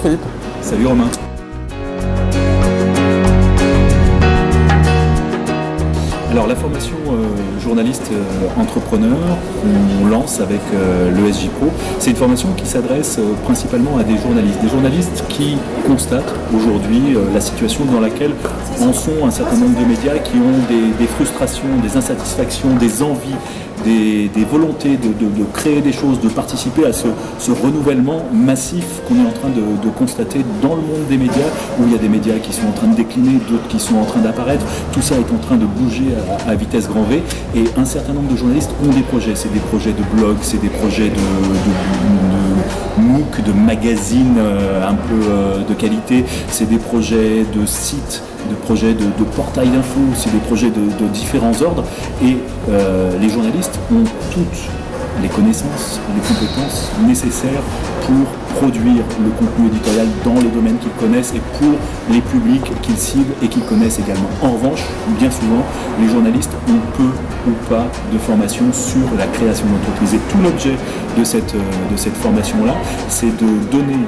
Bonjour Philippe. Salut Romain. Alors la formation journaliste entrepreneur, on lance avec l'ESJ Pro. C'est une formation qui s'adresse principalement à des journalistes qui constatent aujourd'hui la situation dans laquelle en sont un certain nombre de médias qui ont des frustrations, des insatisfactions, des envies, des volontés de créer des choses, de participer à ce renouvellement massif qu'on est en train de constater dans le monde des médias, où il y a des médias qui sont en train de décliner, d'autres qui sont en train d'apparaître. Tout ça est en train de bouger à vitesse grand V, et un certain nombre de journalistes ont des projets. C'est des projets de blog, c'est des projets de MOOC, de magazines un peu de qualité, c'est des projets de sites, de projets de portails d'infos, c'est des projets de différents ordres, et les journalistes ont toutes les connaissances, les compétences nécessaires pour produire le contenu éditorial dans les domaines qu'ils connaissent et pour les publics qu'ils ciblent et qu'ils connaissent également. En revanche, bien souvent, les journalistes ont peu ou pas de formation sur la création d'entreprise. Et tout l'objet de cette formation-là, c'est de donner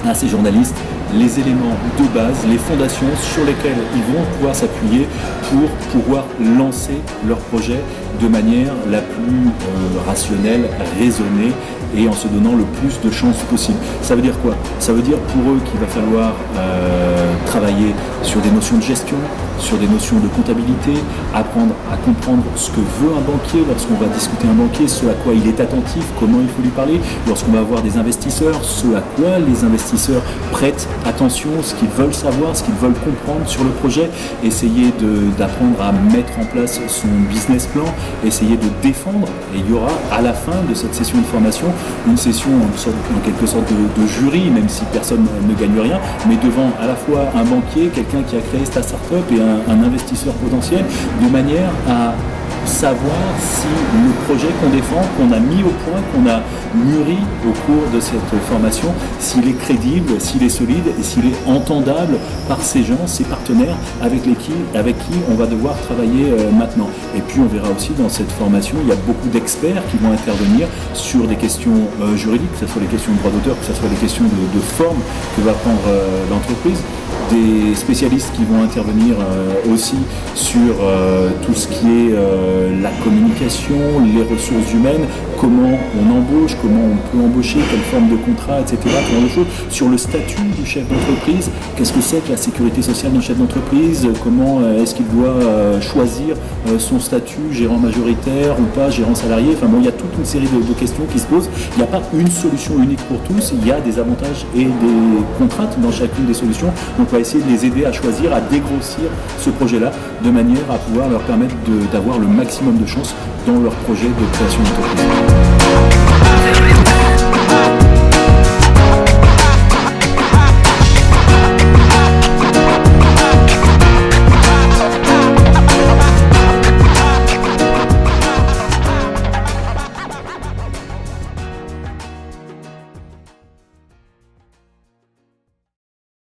à ces journalistes les éléments de base, les fondations sur lesquelles ils vont pouvoir s'appuyer pour pouvoir lancer leur projet de manière la plus rationnelle, raisonnée, et en se donnant le plus de chances possible. Ça veut dire quoi? Ça veut dire pour eux qu'il va falloir travailler sur des notions de gestion, sur des notions de comptabilité, apprendre à comprendre ce que veut un banquier lorsqu'on va discuter un banquier, ce à quoi il est attentif, comment il faut lui parler, lorsqu'on va avoir des investisseurs, ce à quoi les investisseurs prêtent attention, ce qu'ils veulent savoir, ce qu'ils veulent comprendre sur le projet, essayer d'apprendre à mettre en place son business plan, essayer de défendre, et il y aura à la fin de cette session de formation une session en quelque sorte de jury, même si personne ne gagne rien, mais devant à la fois un banquier, quelqu'un qui a créé sa start-up et un investisseur potentiel, de manière à savoir si le projet qu'on défend, qu'on a mis au point, qu'on a mûri au cours de cette formation, s'il est crédible, s'il est solide et s'il est entendable par ces gens, ces partenaires avec qui on va devoir travailler maintenant. Et puis on verra aussi dans cette formation, il y a beaucoup d'experts qui vont intervenir sur des questions juridiques, que ce soit les questions de droit d'auteur, que ce soit les questions de forme que va prendre l'entreprise, des spécialistes qui vont intervenir aussi sur tout ce qui est la communication, les ressources humaines, comment on embauche, comment on peut embaucher, quelle forme de contrat, etc. Plein de choses. Sur le statut du chef d'entreprise, qu'est-ce que c'est que la sécurité sociale d'un chef d'entreprise, comment est-ce qu'il doit choisir son statut, gérant majoritaire ou pas, gérant salarié. Enfin bon, il y a toute une série de questions qui se posent. Il n'y a pas une solution unique pour tous, il y a des avantages et des contraintes dans chacune des solutions. Donc on va essayer de les aider à choisir, à dégrossir ce projet-là, de manière à pouvoir leur permettre d'avoir le maximum de chance dans leur projet de création d'entreprise.